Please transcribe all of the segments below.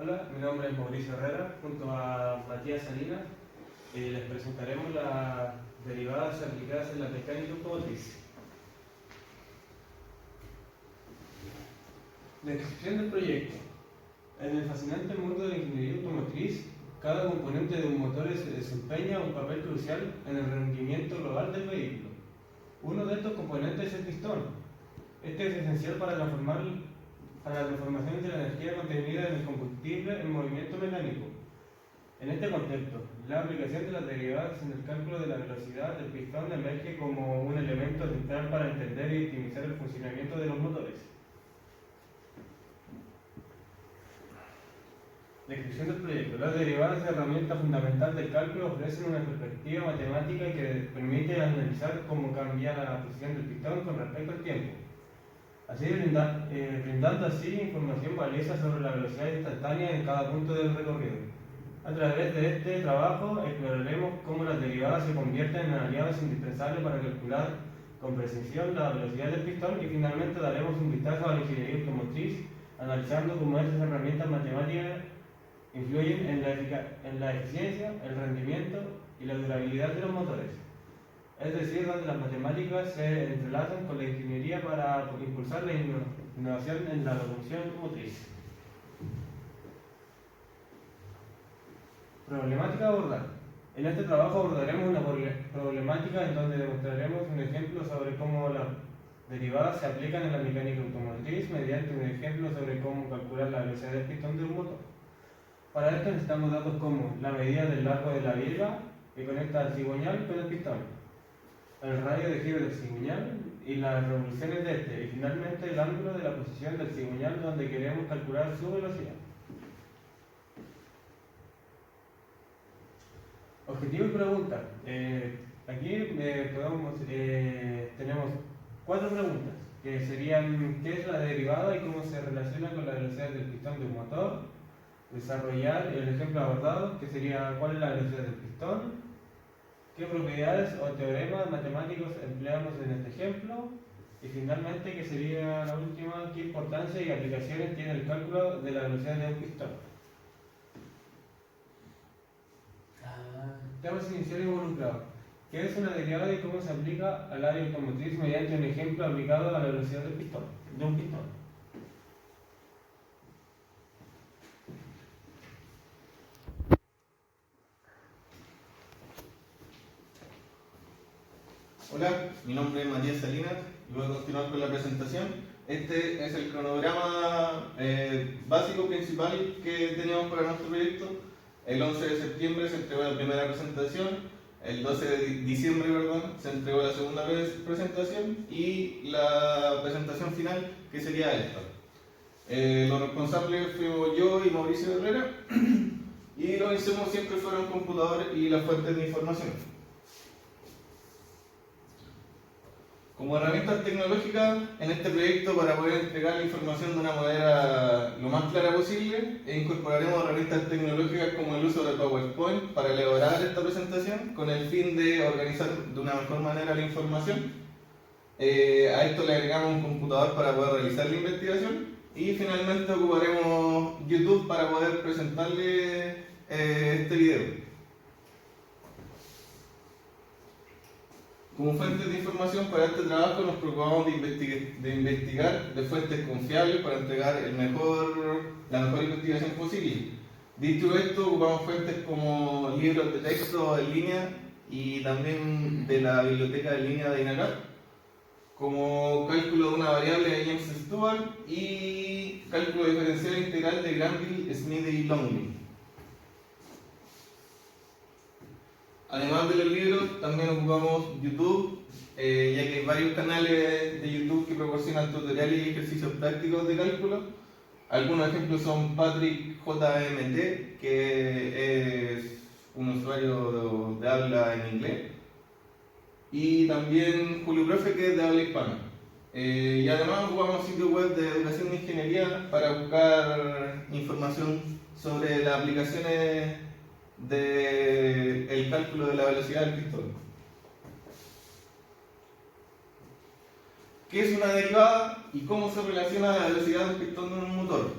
Hola, mi nombre es Mauricio Herrera, junto a Matías Salinas, les presentaremos las derivadas aplicadas en la mecánica automotriz. Descripción del proyecto. En el fascinante mundo de la ingeniería automotriz, cada componente de un motor desempeña un papel crucial en el rendimiento global del vehículo. Uno de estos componentes es el pistón. Este es esencial para la transformación de la energía contenida en el combustible en movimiento mecánico. En este contexto, la aplicación de las derivadas en el cálculo de la velocidad del pistón emerge como un elemento central para entender y optimizar el funcionamiento de los motores. Descripción del proyecto. Las derivadas de herramienta fundamental del cálculo ofrecen una perspectiva matemática que permite analizar cómo cambia la posición del pistón con respecto al tiempo, así brindando así información valiosa sobre la velocidad instantánea en cada punto del recorrido. A través de este trabajo exploraremos cómo las derivadas se convierten en aliados indispensables para calcular con precisión la velocidad del pistón y finalmente daremos un vistazo a la ingeniería automotriz, analizando cómo estas herramientas matemáticas influyen en la eficiencia, el rendimiento y la durabilidad de los motores. Es decir, donde las matemáticas se entrelazan con la ingeniería para impulsar la innovación en la locomoción automotriz. Problemática a abordar. En este trabajo abordaremos una problemática en donde demostraremos un ejemplo sobre cómo las derivadas se aplican en la mecánica automotriz mediante un ejemplo sobre cómo calcular la velocidad del pistón de un motor. Para esto necesitamos datos como la medida del largo de la viga que conecta al cigüeñal con el pistón, el radio de giro del cigüeñal y las revoluciones de este, y finalmente el ángulo de la posición del cigüeñal donde queremos calcular su velocidad. Objetivo y pregunta. Aquí tenemos 4 preguntas, que serían: ¿qué es la derivada y cómo se relaciona con la velocidad del pistón de un motor? Desarrollar el ejemplo abordado, que sería: ¿cuál es la velocidad del pistón? ¿Qué propiedades o teoremas matemáticos empleamos en este ejemplo? Y finalmente, que sería la última: ¿qué importancia y aplicaciones tiene el cálculo de la velocidad de un pistón? Temas iniciales involucrados. ¿Qué es una derivada y cómo se aplica al área automotriz mediante un ejemplo aplicado a la velocidad del pistón, de un pistón? Hola, mi nombre es Matías Salinas y voy a continuar con la presentación. Este es el cronograma básico principal que teníamos para nuestro proyecto. El 11 de septiembre se entregó la primera presentación, el 12 de diciembre se entregó la segunda presentación y la presentación final, que sería esta. Los responsables fuimos yo y Mauricio Herrera y los insumos siempre fueron computadores y las fuentes de información. Como herramientas tecnológicas en este proyecto, para poder entregar la información de una manera lo más clara posible, incorporaremos herramientas tecnológicas como el uso de PowerPoint para elaborar esta presentación con el fin de organizar de una mejor manera la información. A esto le agregamos un computador para poder realizar la investigación y finalmente ocuparemos YouTube para poder presentarle este video. Como fuentes de información para este trabajo nos preocupamos de investigar de fuentes confiables para entregar la mejor investigación posible. Dicho esto, ocupamos fuentes como libros de texto en línea y también de la biblioteca en línea de INACAP, como cálculo de una variable de James Stewart y cálculo diferencial integral de Granville, Smith y Longley. Además de los libros, también ocupamos YouTube, ya que hay varios canales de YouTube que proporcionan tutoriales y ejercicios prácticos de cálculo. Algunos ejemplos son Patrick JMT, que es un usuario de habla en inglés, y también Julio Profe, que es de habla hispana. Y además ocupamos sitios web de educación de ingeniería para buscar información sobre las aplicaciones del cálculo de la velocidad del pistón. ¿Qué es una derivada y cómo se relaciona la velocidad del pistón de un motor?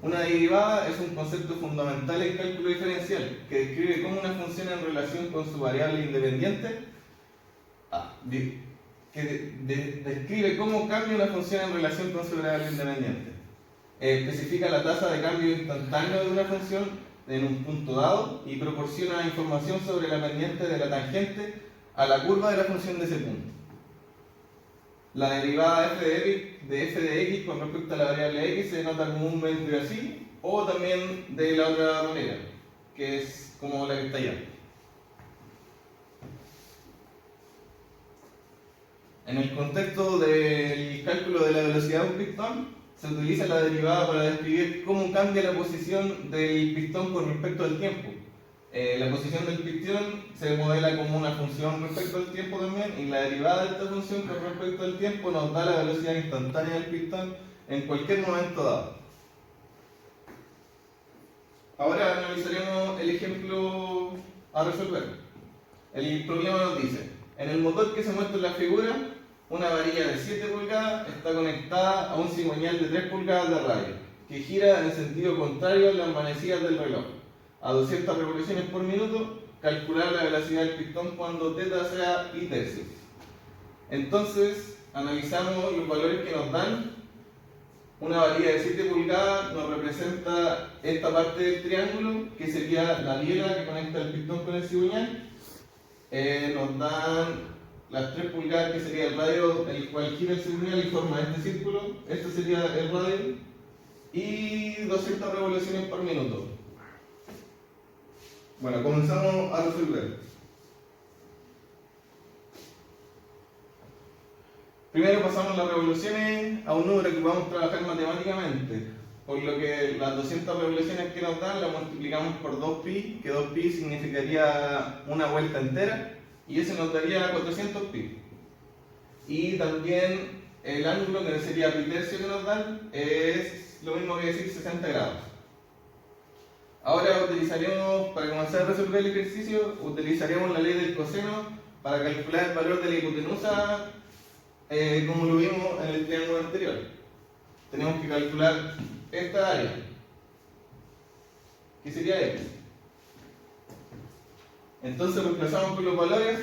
Una derivada es un concepto fundamental en cálculo diferencial que describe cómo una función en relación con su variable independiente describe cómo cambia una función en relación con su variable independiente. Especifica la tasa de cambio instantáneo de una función en un punto dado y proporciona información sobre la pendiente de la tangente a la curva de la función de ese punto. La derivada de f de x con respecto a la variable x se denota comúnmente así, o también de la otra manera, que es como la que está allá. En el contexto del cálculo de la velocidad de un pistón, se utiliza la derivada para describir cómo cambia la posición del pistón con respecto al tiempo. La posición del pistón se modela como una función respecto al tiempo también, y la derivada de esta función con respecto al tiempo nos da la velocidad instantánea del pistón en cualquier momento dado. Ahora analizaremos el ejemplo a resolver. El problema nos dice: en el motor que se muestra en la figura, una varilla de 7 pulgadas está conectada a un cigüeñal de 3 pulgadas de radio, que gira en sentido contrario a las manecillas del reloj. A 200 revoluciones por minuto, calcular la velocidad del pistón cuando θ sea pi tercios. Entonces, analizamos los valores que nos dan. Una varilla de 7 pulgadas nos representa esta parte del triángulo, que sería la biela que conecta el pistón con el cigüeñal. Nos dan las 3 pulgadas, que sería el radio el cual gira el cigüeñal y forma este círculo. Este sería el radio. Y 200 revoluciones por minuto. Bueno, comenzamos a resolver. Primero pasamos las revoluciones a un número que podamos trabajar matemáticamente, por lo que las 200 revoluciones que nos dan las multiplicamos por 2pi, que 2pi significaría una vuelta entera, y eso nos daría 400pi. Y también el ángulo, que sería pi tercio que nos dan, es lo mismo que decir 60 grados. Ahora utilizaremos, para comenzar a resolver el ejercicio, utilizaremos la ley del coseno para calcular el valor de la hipotenusa, como lo vimos en el triángulo anterior. Tenemos que calcular esta área, que sería x. Entonces reemplazamos con los valores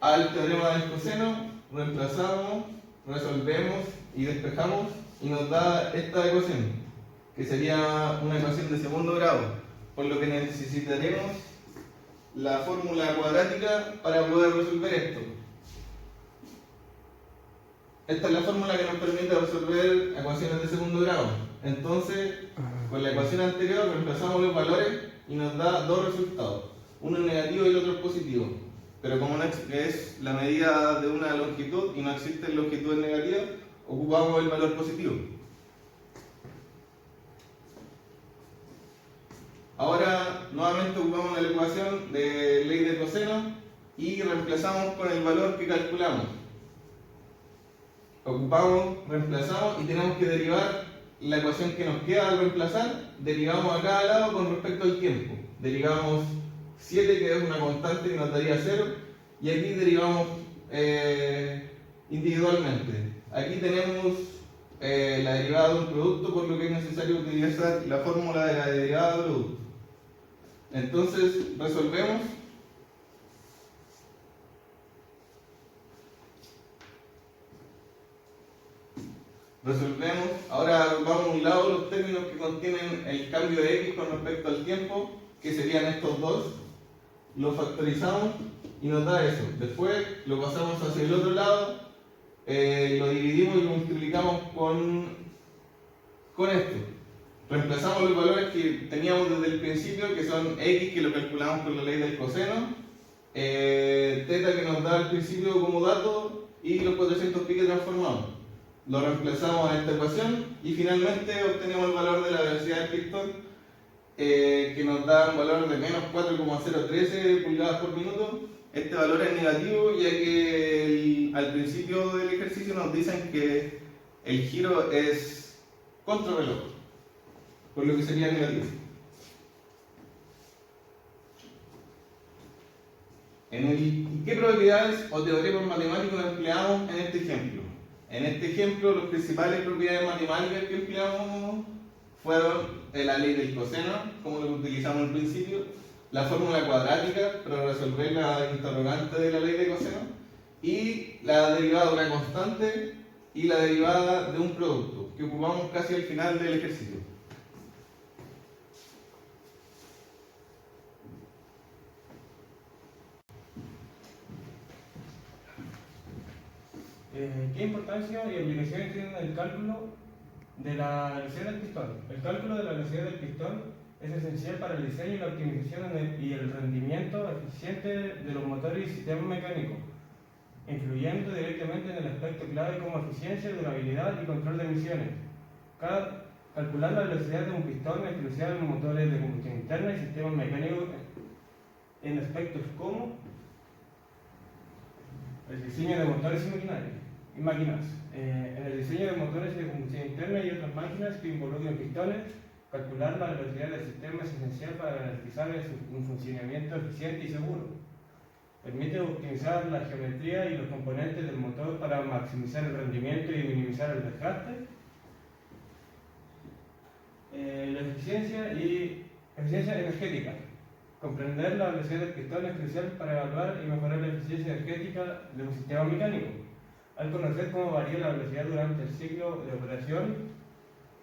al teorema del coseno, reemplazamos, resolvemos y despejamos, y nos da esta ecuación, que sería una ecuación de segundo grado, por lo que necesitaremos la fórmula cuadrática para poder resolver esto. Esta es la fórmula que nos permite resolver ecuaciones de segundo grado. Entonces, con la ecuación anterior reemplazamos los valores y nos da dos resultados. Uno es negativo y el otro es positivo. Pero como no es la medida de una longitud y no existen longitudes negativas, ocupamos el valor positivo. Ahora, nuevamente ocupamos la ecuación de ley de coseno y reemplazamos con el valor que calculamos. Ocupamos, reemplazamos y tenemos que derivar la ecuación que nos queda al reemplazar. Derivamos a cada lado con respecto al tiempo. Derivamos 7, que es una constante que nos daría 0, y aquí derivamos individualmente. Aquí tenemos la derivada de un producto, por lo que es necesario utilizar la fórmula de la derivada de producto. Entonces resolvemos. Ahora vamos a un lado los términos que contienen el cambio de x con respecto al tiempo, que serían estos dos. Lo factorizamos y nos da eso. Después lo pasamos hacia el otro lado, lo dividimos y lo multiplicamos con esto. Reemplazamos los valores que teníamos desde el principio, que son x, que lo calculamos con la ley del coseno, θ, que nos da al principio como dato, y los 400pi que transformamos. Lo reemplazamos en esta ecuación y finalmente obtenemos el valor de la velocidad del pistón, que nos da un valor de menos 4,013 pulgadas por minuto. Este valor es negativo, ya que al principio del ejercicio nos dicen que el giro es contrarreloj, por lo que sería negativo. ¿Qué propiedades o teoremas matemáticos empleamos en este ejemplo? En este ejemplo, las principales propiedades matemáticas que empleamos fueron la ley del coseno, como lo que utilizamos al principio, la fórmula cuadrática para resolver la interrogante de la ley de coseno, y la derivada de una constante y la derivada de un producto, que ocupamos casi al final del ejercicio. ¿Qué importancia y obligaciones tiene el cálculo de la velocidad del pistón? El cálculo de la velocidad del pistón es esencial para el diseño y la optimización y el rendimiento eficiente de los motores y sistemas mecánicos, influyendo directamente en el aspecto clave como eficiencia, durabilidad y control de emisiones. Calcular la velocidad de un pistón es crucial en motores de combustión interna y sistemas mecánicos en aspectos como el diseño de motores y máquinas. En el diseño de motores de combustión interna y otras máquinas que involucran pistones, calcular la velocidad del sistema es esencial para garantizar un funcionamiento eficiente y seguro. Permite optimizar la geometría y los componentes del motor para maximizar el rendimiento y minimizar el desgaste. La eficiencia energética. Comprender la velocidad del pistón es crucial para evaluar y mejorar la eficiencia energética de un sistema mecánico. Al conocer cómo varía la velocidad durante el ciclo de operación,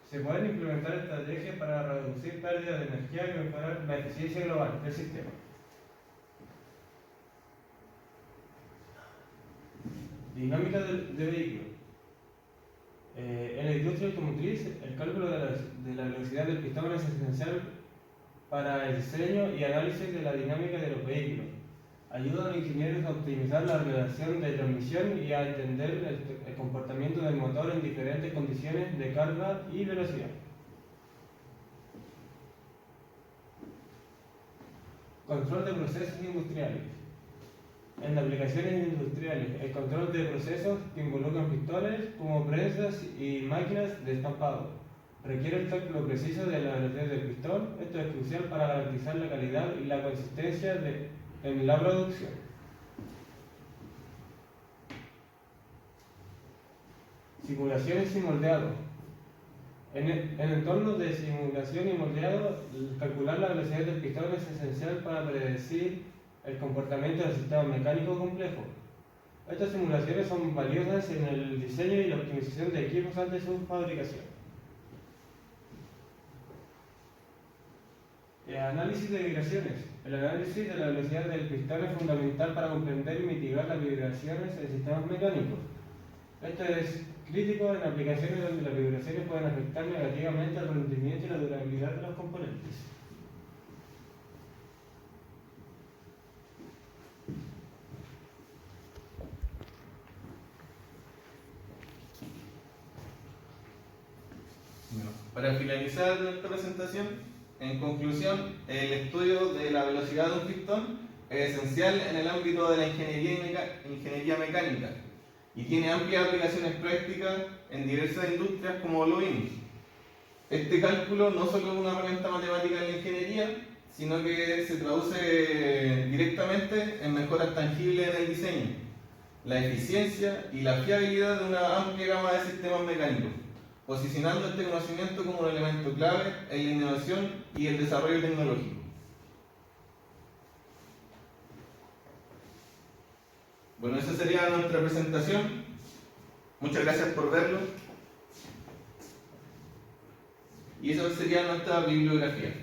se pueden implementar estrategias para reducir pérdida de energía y mejorar la eficiencia global del sistema. Dinámica de vehículo. En la industria automotriz, el cálculo de la velocidad del pistón es esencial para el diseño y análisis de la dinámica de los vehículos. Ayuda a los ingenieros a optimizar la relación de transmisión y a entender el comportamiento del motor en diferentes condiciones de carga y velocidad. Control de procesos industriales. En aplicaciones industriales, el control de procesos que involucran pistones como prensas y máquinas de estampado requiere el cálculo preciso de la velocidad del pistón. Esto es crucial para garantizar la calidad y la consistencia en la producción. Simulaciones y moldeado. En entornos de simulación y moldeado, calcular la velocidad del pistón es esencial para predecir el comportamiento del sistema mecánico complejo. Estas simulaciones son valiosas en el diseño y la optimización de equipos antes de su fabricación. Análisis de vibraciones. El análisis de la velocidad del pistón es fundamental para comprender y mitigar las vibraciones en sistemas mecánicos. Esto es crítico en aplicaciones donde las vibraciones pueden afectar negativamente el rendimiento y la durabilidad de los componentes. Para finalizar nuestra presentación, en conclusión, el estudio de la velocidad de un pistón es esencial en el ámbito de la ingeniería mecánica y tiene amplias aplicaciones prácticas en diversas industrias, como lo vimos. Este cálculo no solo es una herramienta matemática en la ingeniería, sino que se traduce directamente en mejoras tangibles en el diseño, la eficiencia y la fiabilidad de una amplia gama de sistemas mecánicos, posicionando este conocimiento como un elemento clave en la innovación y el desarrollo tecnológico. Bueno, esa sería nuestra presentación. Muchas gracias por verlo. Y esa sería nuestra bibliografía.